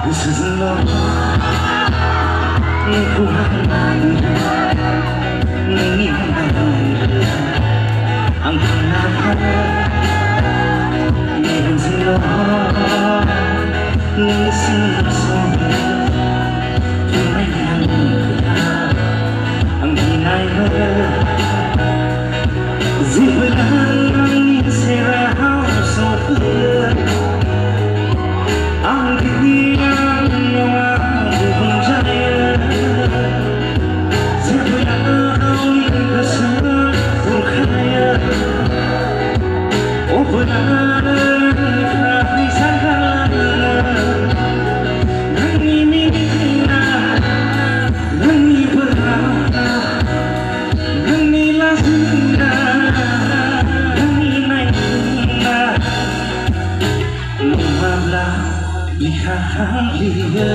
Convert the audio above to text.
Keselah Kuhan Mengingat Ang pinahan Ngayon sila Nisimusunod Tumayan kita Ang hinayang Zibelan Ang sirahau sopir Ang bigyan ng aking jaya Zibelan Ang ikasal kung kaya O benar Kahit sangkalan Nanginigina Nangiberata Nangilasina Nanginayuna Lumabla Lihahalia